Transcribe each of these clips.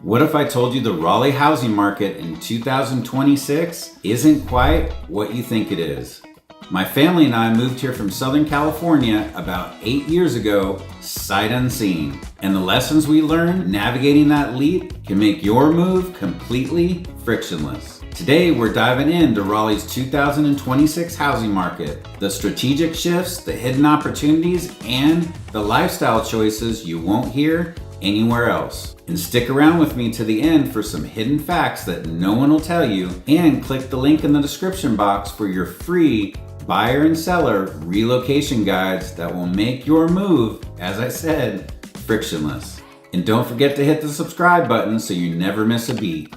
What if I told you the Raleigh housing market in 2026 isn't quite what you think it is? My family and I moved here from Southern California about 8 years ago, sight unseen. And the lessons we learned navigating that leap can make your move completely frictionless. Today, we're diving into Raleigh's 2026 housing market, the strategic shifts, the hidden opportunities, and the lifestyle choices you won't hear anywhere else. And stick around with me to the end for some hidden facts that no one will tell you, and click the link in the description box for your free buyer and seller relocation guides that will make your move, as I said, frictionless. And don't forget to hit the subscribe button so you never miss a beat.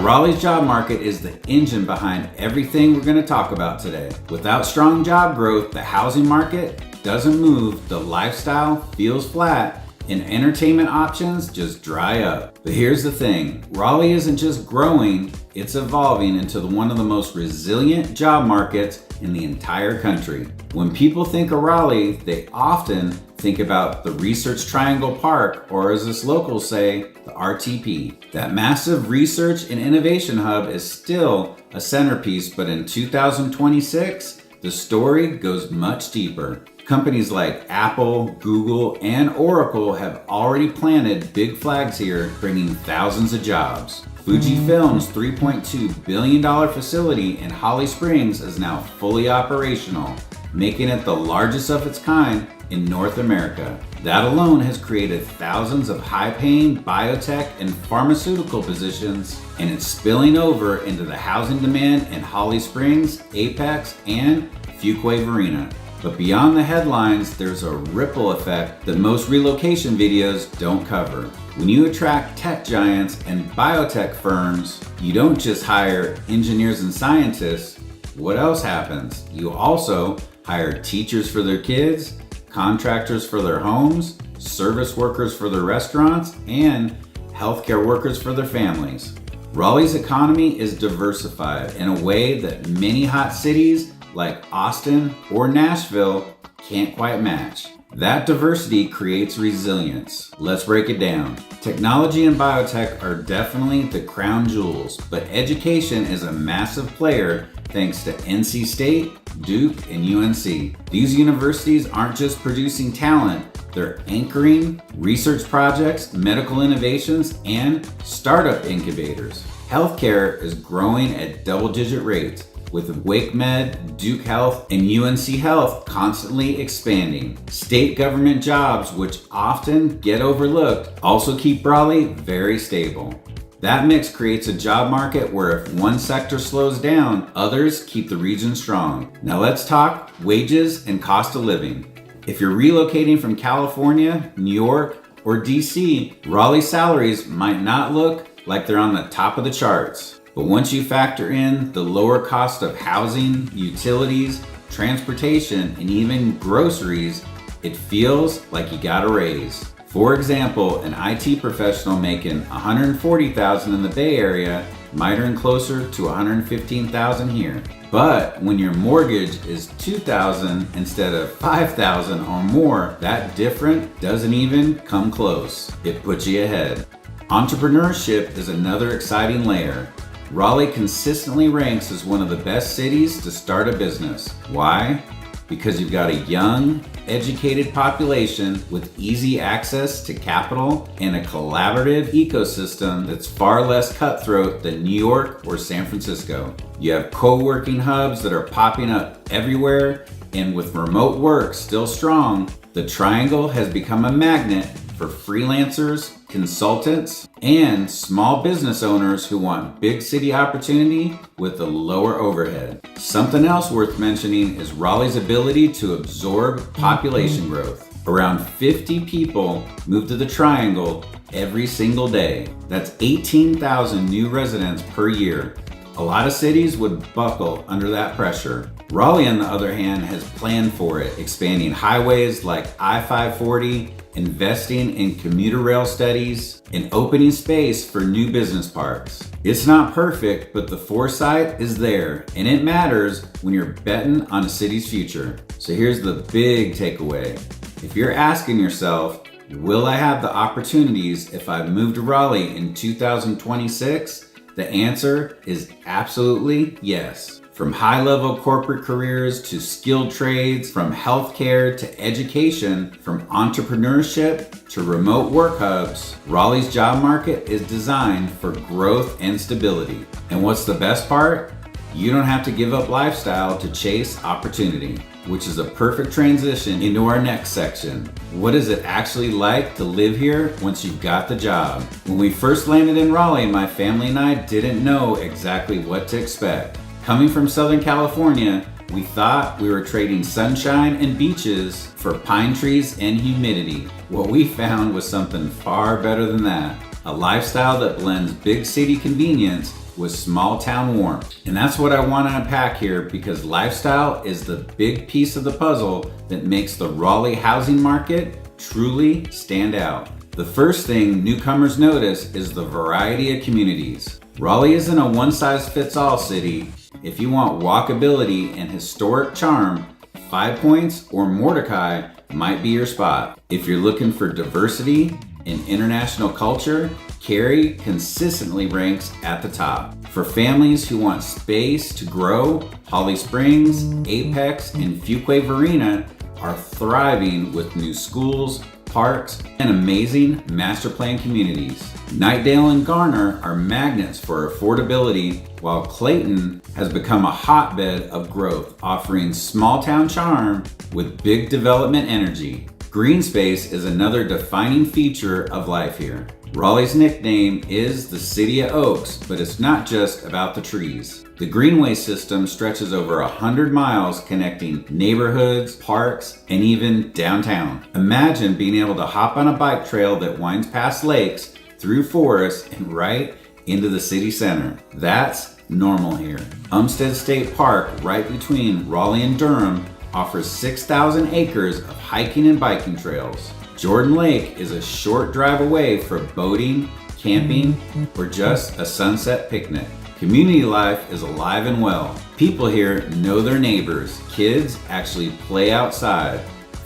Raleigh's job market is the engine behind everything we're going to talk about today. Without strong job growth, the housing market doesn't move, the lifestyle feels flat, and entertainment options just dry up. But here's the thing, Raleigh isn't just growing, it's evolving into one of the most resilient job markets in the entire country. When people think of Raleigh, they often think about the Research Triangle Park, or as us locals say, the RTP. That massive research and innovation hub is still a centerpiece, but in 2026, the story goes much deeper. Companies like Apple, Google, and Oracle have already planted big flags here, bringing thousands of jobs. Fujifilm's $3.2 billion facility in Holly Springs is now fully operational, making it the largest of its kind in North America. That alone has created thousands of high-paying biotech and pharmaceutical positions, and it's spilling over into the housing demand in Holly Springs, Apex, and Fuquay-Varina. But beyond the headlines, there's a ripple effect that most relocation videos don't cover. When you attract tech giants and biotech firms, you don't just hire engineers and scientists. What else happens? You also hire teachers for their kids, contractors for their homes, service workers for their restaurants, and healthcare workers for their families. Raleigh's economy is diversified in a way that many hot cities like Austin or Nashville can't quite match. That diversity creates resilience. Let's break it down. Technology and biotech are definitely the crown jewels, but education is a massive player thanks to NC State, Duke, and UNC. These universities aren't just producing talent, they're anchoring research projects, medical innovations, and startup incubators. Healthcare is growing at double-digit rates, with WakeMed, Duke Health, and UNC Health constantly expanding. State government jobs, which often get overlooked, also keep Raleigh very stable. That mix creates a job market where if one sector slows down, others keep the region strong. Now let's talk wages and cost of living. If you're relocating from California, New York, or DC, Raleigh salaries might not look like they're on the top of the charts. But once you factor in the lower cost of housing, utilities, transportation, and even groceries, it feels like you got a raise. For example, an IT professional making $140,000 in the Bay Area might earn closer to $115,000 here. But when your mortgage is $2,000 instead of $5,000 or more, that difference doesn't even come close. It puts you ahead. Entrepreneurship is another exciting layer. Raleigh consistently ranks as one of the best cities to start a business. Why? Because you've got a young, educated population with easy access to capital and a collaborative ecosystem that's far less cutthroat than New York or San Francisco. You have co-working hubs that are popping up everywhere, and with remote work still strong, the Triangle has become a magnet for freelancers, consultants, and small business owners who want big city opportunity with a lower overhead. Something else worth mentioning is Raleigh's ability to absorb population growth. Around 50 people move to the Triangle every single day. That's 18,000 new residents per year. A lot of cities would buckle under that pressure. Raleigh, on the other hand, has planned for it, expanding highways like I-540, investing in commuter rail studies, and opening space for new business parks. It's not perfect, but the foresight is there, and it matters when you're betting on a city's future. So here's the big takeaway. If you're asking yourself, will I have the opportunities if I move to Raleigh in 2026? The answer is absolutely yes. From high-level corporate careers to skilled trades, from healthcare to education, from entrepreneurship to remote work hubs, Raleigh's job market is designed for growth and stability. And what's the best part? You don't have to give up lifestyle to chase opportunity, which is a perfect transition into our next section. What is it actually like to live here once you've got the job? When we first landed in Raleigh, my family and I didn't know exactly what to expect. Coming from Southern California, we thought we were trading sunshine and beaches for pine trees and humidity. What we found was something far better than that. A lifestyle that blends big city convenience with small town warmth. And that's what I want to unpack here, because lifestyle is the big piece of the puzzle that makes the Raleigh housing market truly stand out. The first thing newcomers notice is the variety of communities. Raleigh isn't a one-size-fits-all city. If you want walkability and historic charm, 5 Points or Mordecai might be your spot. If you're looking for diversity and international culture, Cary consistently ranks at the top. For families who want space to grow, Holly Springs, Apex, and Fuquay-Varina are thriving with new schools, parks, and amazing master plan communities. Knightdale and Garner are magnets for affordability, while Clayton has become a hotbed of growth, offering small town charm with big development energy. Green space is another defining feature of life here. Raleigh's nickname is the City of Oaks, but it's not just about the trees. The Greenway system stretches over 100 miles, connecting neighborhoods, parks, and even downtown. Imagine being able to hop on a bike trail that winds past lakes, through forests, and right into the city center. That's normal here. Umstead State Park, right between Raleigh and Durham, offers 6,000 acres of hiking and biking trails. Jordan Lake is a short drive away for boating, camping, or just a sunset picnic. Community life is alive and well. People here know their neighbors. Kids actually play outside.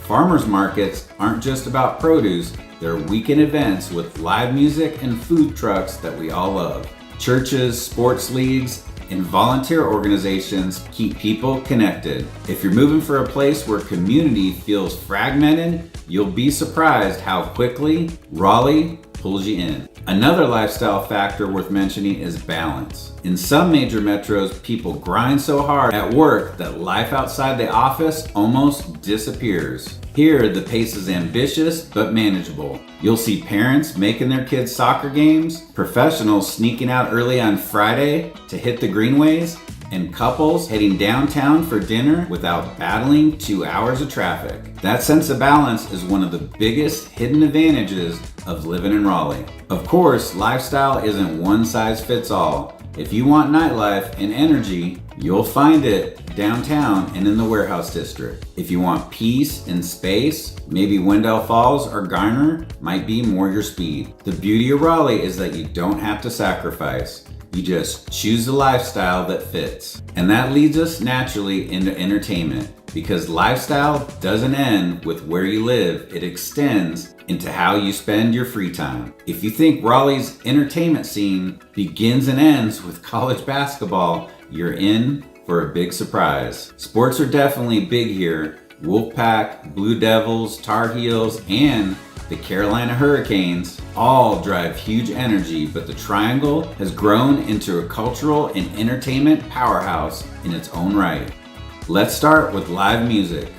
Farmers markets aren't just about produce, they're weekend events with live music and food trucks that we all love. Churches, sports leagues, and volunteer organizations keep people connected. If you're moving for a place where community feels fragmented, you'll be surprised how quickly Raleigh pulls you in. Another lifestyle factor worth mentioning is balance. In some major metros, people grind so hard at work that life outside the office almost disappears. Here, the pace is ambitious but manageable. You'll see parents making their kids' soccer games, professionals sneaking out early on Friday to hit the greenways, and couples heading downtown for dinner without battling 2 hours of traffic. That sense of balance is one of the biggest hidden advantages of living in Raleigh. Of course, lifestyle isn't one size fits all. If you want nightlife and energy, you'll find it downtown and in the warehouse district. If you want peace and space, maybe Wendell Falls or Garner might be more your speed. The beauty of Raleigh is that you don't have to sacrifice. You just choose the lifestyle that fits. And that leads us naturally into entertainment, because lifestyle doesn't end with where you live, it extends into how you spend your free time. If you think Raleigh's entertainment scene begins and ends with college basketball, you're in for a big surprise. Sports are definitely big here. Wolfpack, Blue Devils, Tar Heels, and the Carolina Hurricanes all drive huge energy, but the Triangle has grown into a cultural and entertainment powerhouse in its own right. Let's start with live music.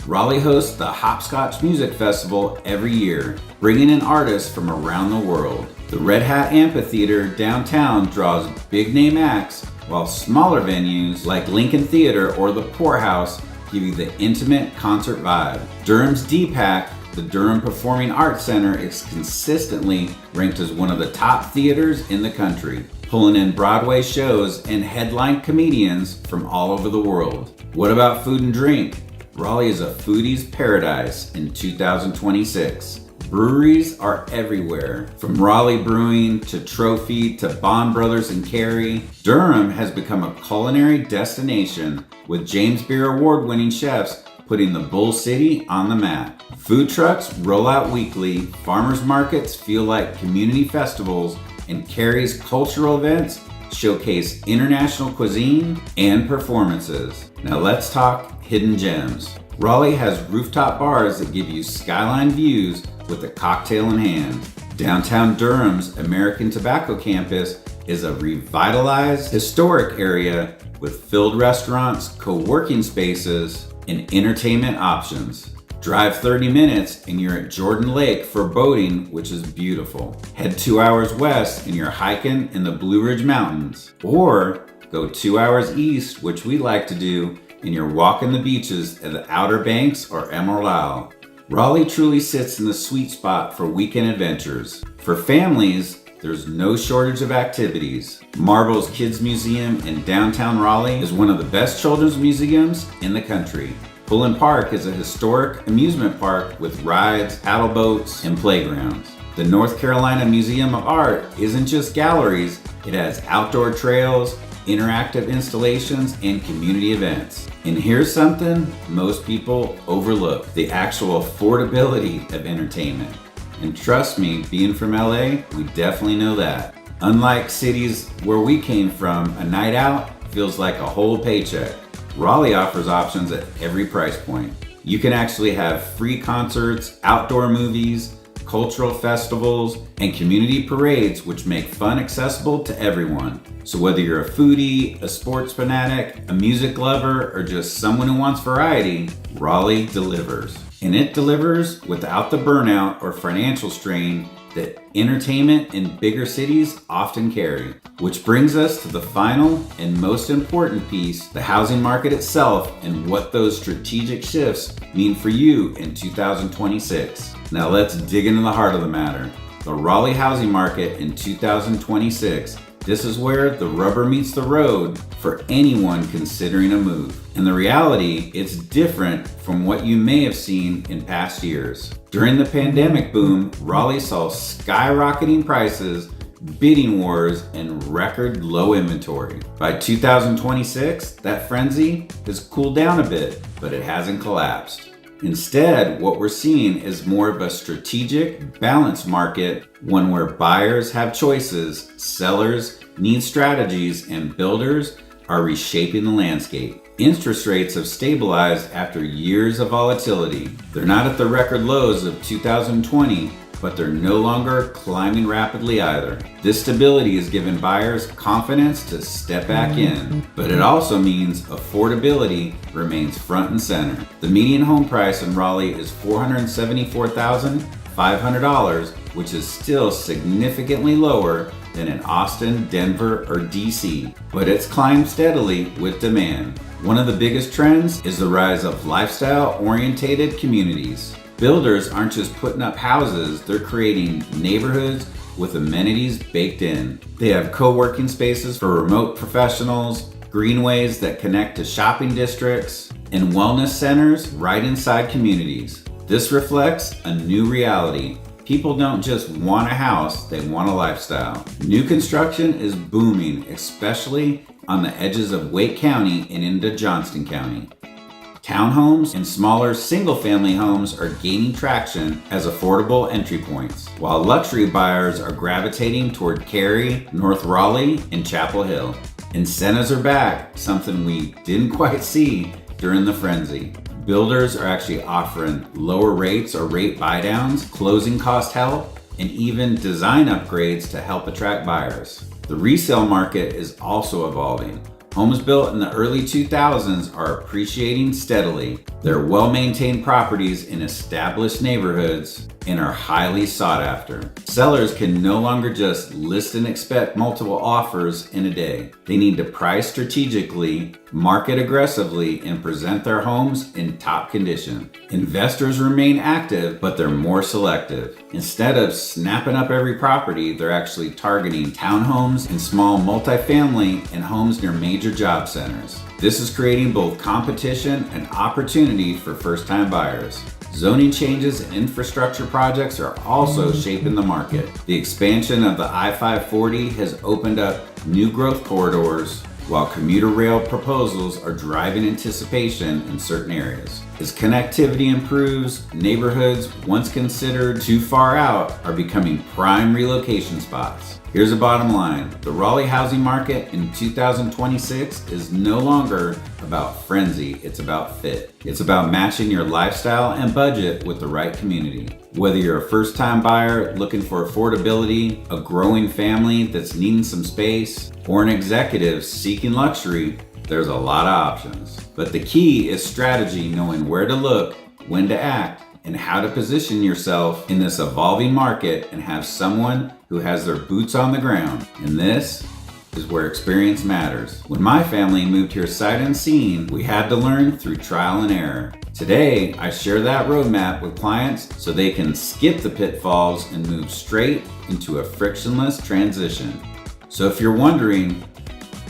Raleigh hosts the Hopscotch Music Festival every year, bringing in artists from around the world. The Red Hat Amphitheater downtown draws big-name acts, while smaller venues like Lincoln Theater or the Poorhouse give you the intimate concert vibe. Durham's DPAC, the Durham Performing Arts Center, is consistently ranked as one of the top theaters in the country. pulling in Broadway shows and headline comedians from all over the world. What about food and drink? Raleigh is a foodie's paradise in 2026. Breweries are everywhere, from Raleigh Brewing to Trophy to Bond Brothers and Carey. Durham has become a culinary destination with James Beard award-winning chefs putting the Bull City on the map. Food trucks roll out weekly, farmers markets feel like community festivals, and Carey's cultural events showcase international cuisine and performances. Now let's talk hidden gems. Raleigh has rooftop bars that give you skyline views with a cocktail in hand. Downtown Durham's American Tobacco Campus is a revitalized historic area with filled restaurants, co-working spaces, and entertainment options. Drive 30 minutes and you're at Jordan Lake for boating, which is beautiful. Head 2 hours west and you're hiking in the Blue Ridge Mountains. Or go 2 hours east, which we like to do, and you're walking the beaches at the Outer Banks or Emerald Isle. Raleigh truly sits in the sweet spot for weekend adventures. For families, there's no shortage of activities. Marble's Kids Museum in downtown Raleigh is one of the best children's museums in the country. Pullen Park is a historic amusement park with rides, paddle boats, and playgrounds. The North Carolina Museum of Art isn't just galleries, it has outdoor trails, interactive installations, and community events. And here's something most people overlook: the actual affordability of entertainment. And trust me, being from LA, we definitely know that. Unlike cities where we came from, a night out feels like a whole paycheck. Raleigh offers options at every price point. You can actually have free concerts, outdoor movies, cultural festivals, and community parades, which make fun accessible to everyone. So whether you're a foodie, a sports fanatic, a music lover, or just someone who wants variety, Raleigh delivers. And it delivers without the burnout or financial strain that entertainment in bigger cities often carry. Which brings us to the final and most important piece, the housing market itself and what those strategic shifts mean for you in 2026. Now let's dig into the heart of the matter. The Raleigh housing market in 2026. This is where the rubber meets the road for anyone considering a move. And the reality, it's different from what you may have seen in past years. During the pandemic boom, Raleigh saw skyrocketing prices, bidding wars, and record low inventory. By 2026, that frenzy has cooled down a bit, but it hasn't collapsed. Instead, what we're seeing is more of a strategic, balanced market, one where buyers have choices, sellers need strategies, and builders are reshaping the landscape. Interest rates have stabilized after years of volatility. They're not at the record lows of 2020, but they're no longer climbing rapidly either. This stability has given buyers confidence to step back in, but it also means affordability remains front and center. The median home price in Raleigh is $474,500, which is still significantly lower than in Austin, Denver, or DC, but it's climbed steadily with demand. One of the biggest trends is the rise of lifestyle-oriented communities. Builders aren't just putting up houses, they're creating neighborhoods with amenities baked in. They have co-working spaces for remote professionals, greenways that connect to shopping districts, and wellness centers right inside communities. This reflects a new reality. People don't just want a house, they want a lifestyle. New construction is booming, especially on the edges of Wake County and into Johnston County. Townhomes and smaller single-family homes are gaining traction as affordable entry points, while luxury buyers are gravitating toward Carey, North Raleigh, and Chapel Hill. Incentives are back, something we didn't quite see during the frenzy. Builders are actually offering lower rates or rate buydowns, closing cost help, and even design upgrades to help attract buyers. The resale market is also evolving. Homes built in the early 2000s are appreciating steadily. They're well-maintained properties in established neighborhoods, and are highly sought after. Sellers can no longer just list and expect multiple offers in a day. They need to price strategically, market aggressively, and present their homes in top condition. Investors remain active, but they're more selective. Instead of snapping up every property, they're actually targeting townhomes and small multifamily and homes near major job centers. This is creating both competition and opportunity for first-time buyers. Zoning changes and infrastructure projects are also shaping the market. The expansion of the I-540 has opened up new growth corridors, while commuter rail proposals are driving anticipation in certain areas. As connectivity improves, neighborhoods once considered too far out are becoming prime relocation spots. Here's the bottom line. The Raleigh housing market in 2026 is no longer about frenzy, it's about fit. It's about matching your lifestyle and budget with the right community. Whether you're a first-time buyer looking for affordability, a growing family that's needing some space, or an executive seeking luxury, there's a lot of options. But the key is strategy, knowing where to look, when to act, and how to position yourself in this evolving market and have someone who has their boots on the ground. And this is where experience matters. When my family moved here sight unseen, we had to learn through trial and error. Today, I share that roadmap with clients so they can skip the pitfalls and move straight into a frictionless transition. So if you're wondering,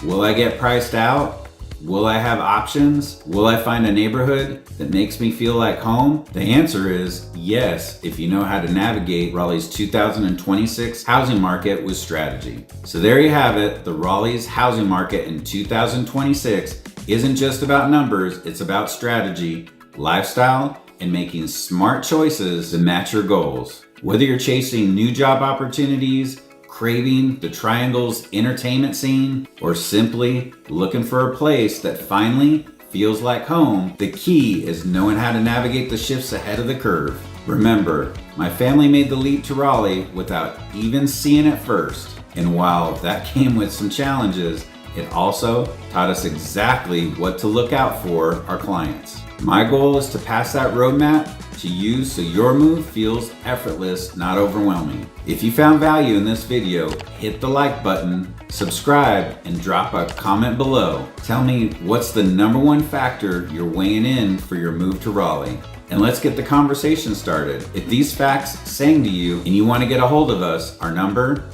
will I get priced out? Will I have options? Will I find a neighborhood that makes me feel like home? The answer is yes, if you know how to navigate Raleigh's 2026 housing market with strategy. So there you have it. The Raleigh's housing market in 2026 isn't just about numbers, it's about strategy, lifestyle, and making smart choices to match your goals. Whether you're chasing new job opportunities, craving the Triangle's entertainment scene, or simply looking for a place that finally feels like home, the key is knowing how to navigate the shifts ahead of the curve. Remember, my family made the leap to Raleigh without even seeing it first. And while that came with some challenges, it also taught us exactly what to look out for our clients. My goal is to pass that roadmap to you so your move feels effortless, not overwhelming. If you found value in this video, hit the like button, subscribe, and drop a comment below. Tell me what's the #1 factor you're weighing in for your move to Raleigh. And let's get the conversation started. If these facts sang to you and you want to get a hold of us, our number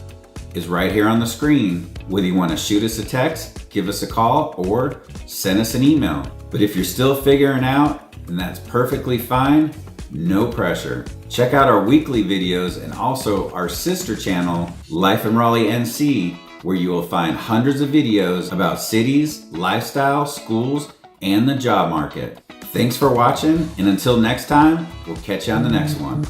is right here on the screen. Whether you want to shoot us a text, give us a call, or send us an email. But if you're still figuring out, then that's perfectly fine. No pressure. Check out our weekly videos and also our sister channel, Life in Raleigh NC, where you will find hundreds of videos about cities, lifestyle, schools, and the job market. Thanks for watching, and until next time, we'll catch you on the next one.